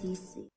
TC.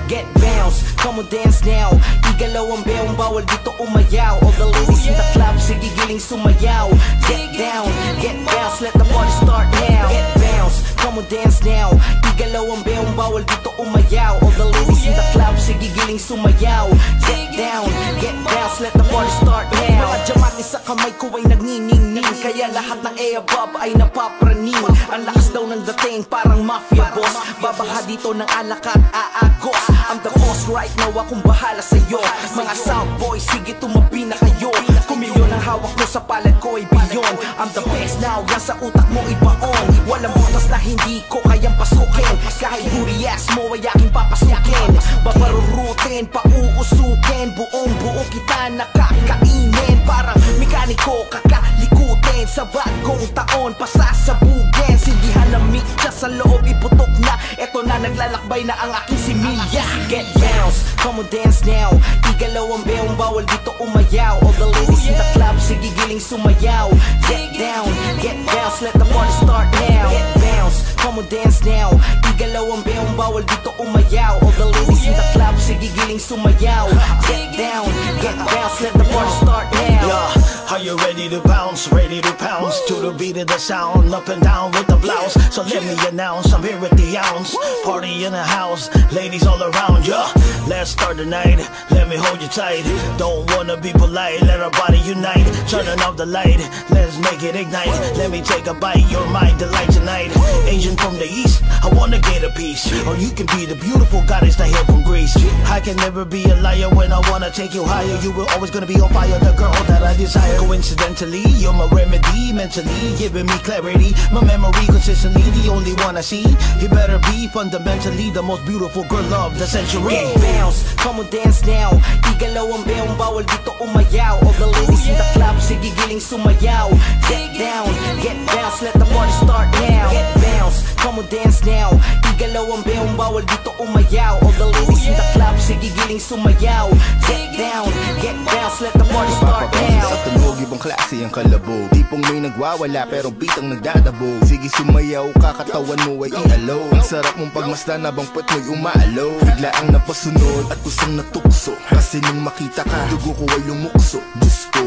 Get bounce, come on dance now. Igalaw ang bewang, bawal dito umayaw. All the ladies in the club, sige giling sumayaw. Get down, get bounce, let the party start now. Get bounce, come on dance now. Igalaw ang bewang, bawal dito umayaw. All the ladies in the club, sige giling sumayaw. Get down, get bounce, let the party start now. Mga diamante sa kamay ko ay nagniningning, kaya lahat ng above ay napapraning. Ang lakas daw ng dating, parang mafia boss. Babaha dito ng alak at aagos. I'm the boss right now, akong bahala sa'yo. Mga sound boys, sige tumabi na kayo. Kumilyon ang hawak mo sa palad ko ay beyond. I'm the best now, yan sa utak mo ibaon. Walang butas na hindi ko kayang pasukin. Kahit booty ass mo ay aking papasukin. Babarurutin, pauusukin. Buong buo kita nakakainin. Parang mekaniko kakalikutin. Sa bagong taon, pasasabugin. Sindihan na mikya sa loob, iputok na. Eto na naglalakbay na ang aking similya. Get bounce, come on dance now. Igalaw ang bewang, bawal dito umayaw. All the ladies in the club, sige giling sumayaw. Get down, get bounce, let the party start now. Get bounce, come on dance now. Igalaw ang bewang, bawal dito umayaw. All the ladies in the club, sige giling sumayaw. Get down, get bounce, let the party start now. Are you ready to bounce, ready to pounce to the beat of the sound, up and down with the blouse? So let me announce, I'm here with the ounce. Party in the house, ladies all around, yeah. Let's start the night, let me hold you tight. Don't wanna be polite, let our body unite. Turning off the light, let's make it ignite. Let me take a bite, you're my delight tonight. Asian from the east, I wanna get a piece. Or you can be the beautiful goddess that hail from Greece. I can never be a liar when I wanna take you higher. You were always gonna be on fire, the girl that I desire. Coincidentally, you're my remedy, mentally giving me clarity. My memory consistently the only one I see. You better be fundamentally the most beautiful girl of the century. Get bounce, come on dance now. Igalaw ang bewang, bawal dito umayaw. All the ladies in the club, sige giling sumayaw. Get down, get bounce, let the party start now. Get bounce, come on dance now. Igalaw ang bewang, bawal dito umayaw. All the ladies in the club, sige giling sumayaw. Get down, get bounce, let the party start now. Sa tunog, ibang klase ang kalabog. Tipong may nagwawala pero bitang nagdadabog. Sige sumayaw, kakatawan mo ay ialaw. Ang sarap mong pagmasdan habang puwet mo'y umaalaw. Bigla ang napasunod at kusang natukso. Kasi nung makita ka, dugo ko ay lumukso. Diyos ko,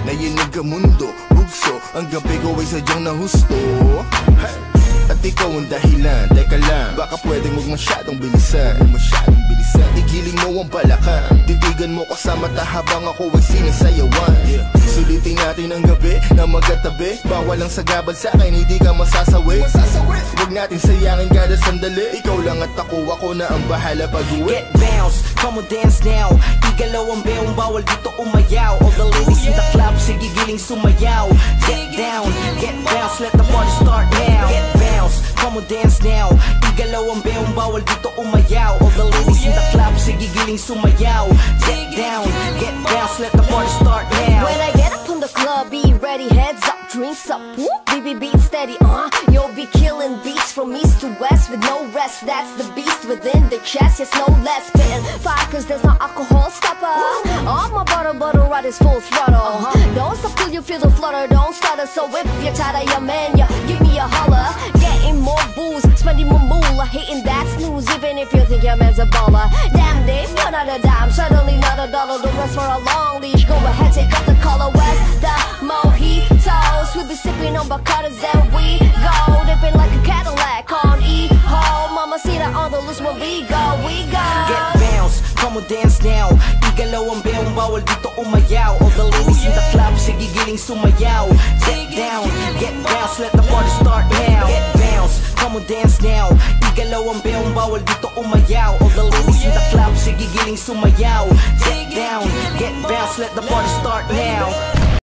nayinig ang mundo. Bugso, ang gabi ko ay sadyang nahusto. At ikaw ang dahilan, teka lang, baka pwedeng huwag masyadong bilisan. Igiling mo ang balakang, titigan mo ko sa mata habang ako ay sinasayawan. Sulitin natin ang gabi na magkatabi. Bawal ang sagabal sa akin, hindi ka masasawi. Huwag natin sayangin kada sandali. Ikaw lang at ako na ang bahala pag-uwi. Get bounce, come on dance now. Igalaw ang bewang, bawal dito umayaw. All the ladies in the club, sige giling sumayaw. Get down, get bounce, let the party start now. Get bounce, come on dance now. Igalaw ang bewang, bawal dito umayaw. All the ladies in the club, sige giling sumayaw. Get down, get bounce, let the party start now. When I get up in the club, be ready, heads up, drinks up, whoop, BB beat steady, you'll be killing beats from east to west with no rest. That's the beast within the chest, yes, no less. Spitting fire cause there's no alcohol stopper. Off my bottle ride is full throttle. Don't stop till you feel the flutter, don't stutter. So if you're tired of your man, you give me a holler. Getting more booze, spending more moolah, hitting that snooze. Even if you think your man's a baller. Damn Dave, you're not a dime, certainly not a dollar. Don't rest for a long leash, go ahead, take up the color. West the mojitos, we'll be sipping on Bacardi's and we go. Dipping like a Cadillac on E-Ho. Mamacita on the loose when we go, we go. Get bounce, come on dance now. Igalaw ang bewang, bawal dito umayaw. All the ladies in the club, sige giling sumayaw. Get down, get bounce, let the party start now. Get bounce, come on dance now. Igalaw ang bewang, bawal dito umayaw. All the ladies in the club, sige giling sumayaw. Get down, get bounce, let the party start now.